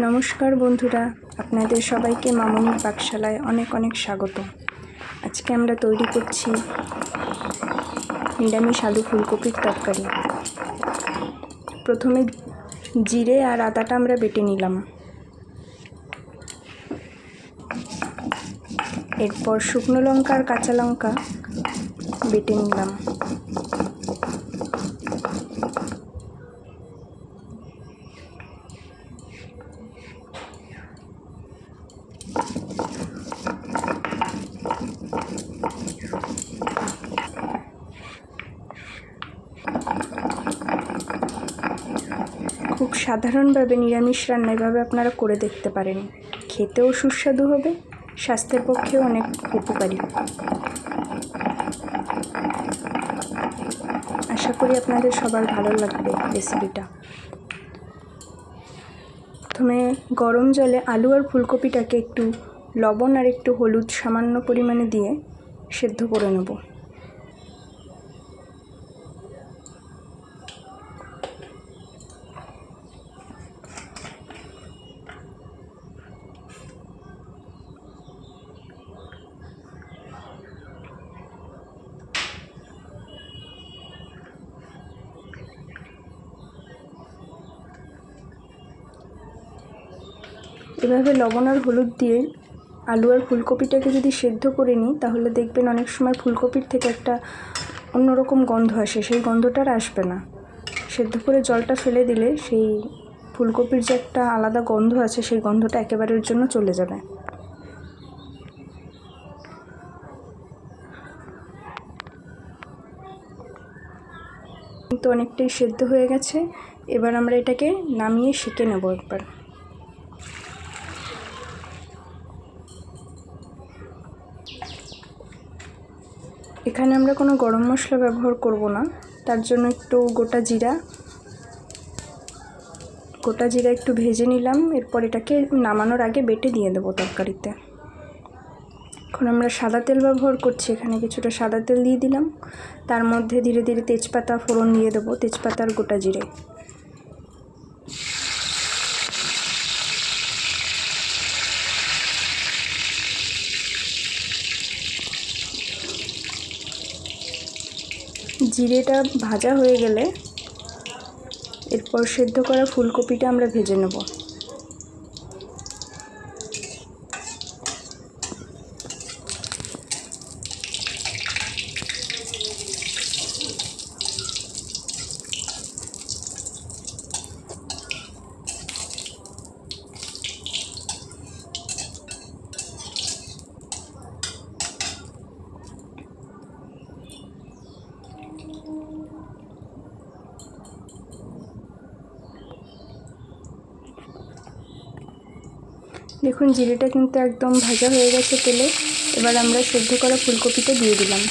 নমস্কার বন্ধুরা, আপনাদের সবাইকে মামনির পাকশালায় অনেক অনেক স্বাগত। আজকে আমরা তৈরি করছি নিরামিষ আলু ফুলকপির তরকারি। প্রথমে জিরে আর আদাটা আমরা বেটে নিলাম। এরপর শুকনো লঙ্কা আর কাঁচা লঙ্কা বেটে নিলাম। খুব সাধারণভাবে নিরামিষ রান্না এভাবে আপনারা করে দেখতে পারেন। খেতেও সুস্বাদু হবে, স্বাস্থ্যের পক্ষেও অনেক উপকারী। আশা করি আপনাদের সবার ভালো লাগবে রেসিপিটা। প্রথমে গরম জলে আলু আর ফুলকপিটাকে একটু লবণ আর একটু হলুদ সামান্য পরিমাণে দিয়ে সেদ্ধ করে নেব। এভাবে লবণ আর হলুদ দিয়ে আলু আর ফুলকপিটাকে যদি সেদ্ধ করে নিই, তাহলে দেখবেন অনেক সময় ফুলকপির থেকে একটা অন্যরকম গন্ধ আসে, সেই গন্ধটা আর আসবে না। সেদ্ধ করে জলটা ফেলে দিলে সেই ফুলকপির যে একটা আলাদা গন্ধ আছে, সেই গন্ধটা একেবারের জন্য চলে যাবে। কিন্তু অনেকটাই সেদ্ধ হয়ে গেছে। এবার আমরা এটাকে নামিয়ে সেঁকে নেব একবার। এখানে আমরা কোনো গরম মশলা ব্যবহার করব না, তার জন্য একটু গোটা জিরা একটু ভেজে নিলাম। এরপর এটাকে নামানোর আগে বেটে দিয়ে দেবো তরকারিতে। এখন আমরা সাদা তেল ব্যবহার করছি, এখানে কিছুটা সাদা তেল দিয়ে দিলাম। তার মধ্যে ধীরে ধীরে তেজপাতা ফোড়ন দিয়ে দেবো, তেজপাতা আর গোটা জিরে। জিরেটা ভাজা হয়ে গেলে এরপর সেদ্ধ করা ফুলকপিটা আমরা ভেজে নেব। দেখুন জিরেটা কিন্তু একদম ভাজা হয়ে গেছে তেলে। এবার আমরা সেদ্ধ করা ফুলকপিটা দিয়ে দিলাম।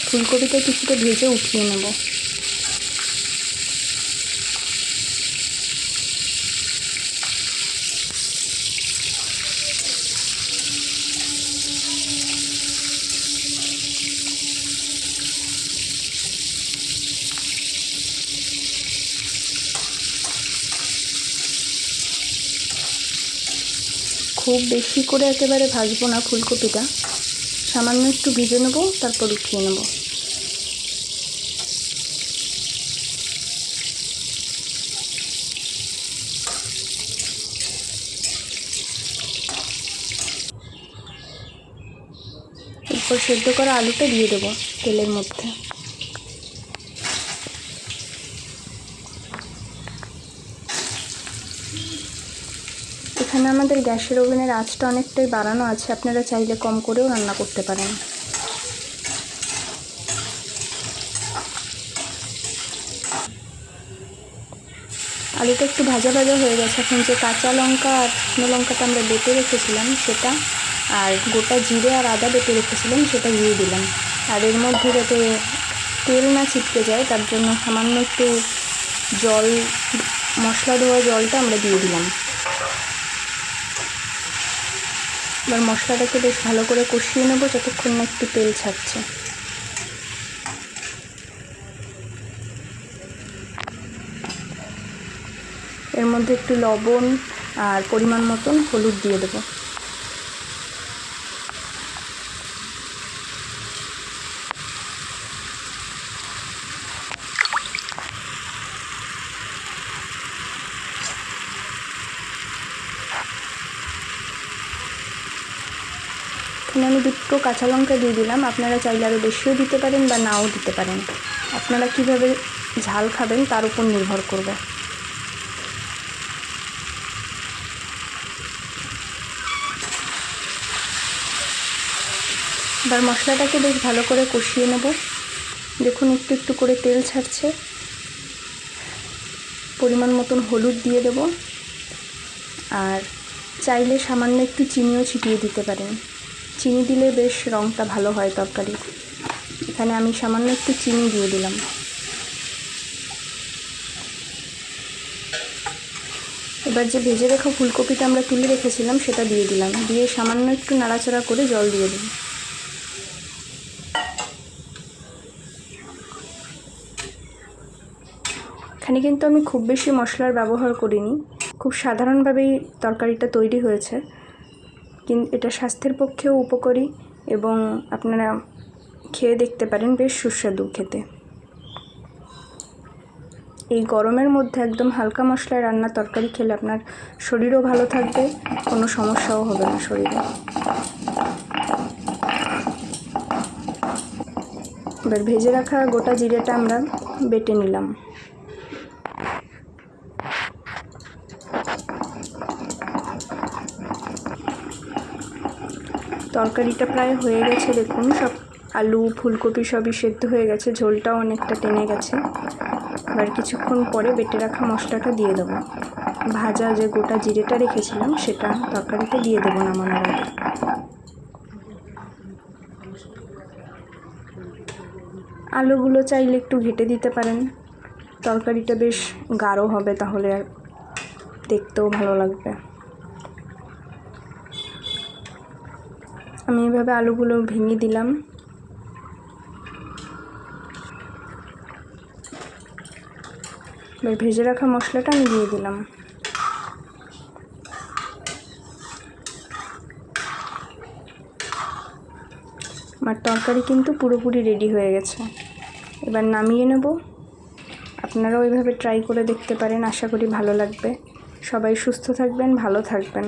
ফুলকপিটা কিছুটা ভেজে উঠিয়ে নেব। খুব বেশি করে একেবারে ভাজবো না ফুলকপিটা, সামান্য একটু ভেজে নেব, তারপর উঠিয়ে নেব। এরপর সেদ্ধ করা আলুটা দিয়ে দেবো তেলের মধ্যে। এখানে আমাদের গ্যাসের ওভেনের আঁচটা অনেকটাই বাড়ানো আছে, আপনারা চাইলে কম করেও রান্না করতে পারেন। আলুটা একটু ভাজা ভাজা হয়ে গেছে। এখন যে কাঁচা লঙ্কা আর শুকনো লঙ্কাটা আমরা বেটে রেখেছিলাম সেটা, আর গোটা জিরে আর আদা বেটে রেখেছিলাম সেটা দিয়ে দিলাম। আর এর মধ্যে যাতে তেল না ছিটকে যায় তার জন্য সামান্য একটু জল, মশলা ধোয়া জলটা আমরা দিয়ে দিলাম। এবার মশলাটাকে বেশ ভালো করে কষিয়ে নেব যতক্ষণ না একটু তেল ছাড়ছে। এর মধ্যে একটু লবণ আর পরিমাণ মতন হলুদ দিয়ে দেবো। এখানে আমি 2টো কাঁচা লঙ্কা দিয়ে দিলাম। আপনারা চাইলে আরও বেশিও দিতে পারেন বা নাও দিতে পারেন, আপনারা কীভাবে ঝাল খাবেন তার উপর নির্ভর করবে। এবার মশলাটাকে বেশ ভালো করে কষিয়ে নেব। দেখুন একটু একটু করে তেল ছাড়ছে। পরিমাণ মতন হলুদ দিয়ে দেব, আর চাইলে সামান্য একটু চিনিও ছিটিয়ে দিতে পারেন। চিনি দিলে বেশ রঙটা ভালো হয় তরকারি। এখানে আমি সামান্য একটু চিনি দিয়ে দিলাম। এবার যে ভেজে রাখা ফুলকপিটা আমরা তুলে রেখেছিলাম সেটা দিয়ে দিলাম, দিয়ে সামান্য একটু নাড়াচাড়া করে জল দিয়ে দিই। এখানে কিন্তু আমি খুব বেশি মশলার ব্যবহার করিনি, খুব সাধারণভাবেই তরকারিটা তৈরি হয়েছে, কিন্তু এটা স্বাস্থ্যের পক্ষেও উপকারী এবং আপনারা খেয়ে দেখতে পারেন, বেশ সুস্বাদু খেতে। এই গরমের মধ্যে একদম হালকা মশলায় রান্না তরকারি খেলে আপনার শরীরও ভালো থাকবে, কোনো সমস্যাও হবে না শরীরে। এবার ভেজে রাখা গোটা জিরেটা আমরা বেটে নিলাম। তরকারিটা প্রায় হয়ে গেছে, দেখুন সব আলু ফুলকপি সবই সেদ্ধ হয়ে গেছে, ঝোলটাও অনেকটা টেনে গেছে। এবার কিছুক্ষণ পরে বেটে রাখা মশলাটা দিয়ে দেবো। ভাজা যে গোটা জিরেটা রেখেছিলাম সেটা তরকারিতে দিয়ে দেবো নামানোর আগে। আলুগুলো চাইলে একটু ঘেটে দিতে পারেন, তরকারিটা বেশ গাঢ় হবে, তাহলে আর দেখতেও ভালো লাগবে। আমি এইভাবে আলুগুলো ভেঙে দিলাম। এবার ভেজে রাখা মশলাটা আমি দিয়ে দিলাম। আমার তরকারি কিন্তু পুরোপুরি রেডি হয়ে গেছে, এবার নামিয়ে নেব। আপনারাও এইভাবে ট্রাই করে দেখতে পারেন, আশা করি ভালো লাগবে। সবাই সুস্থ থাকবেন, ভালো থাকবেন।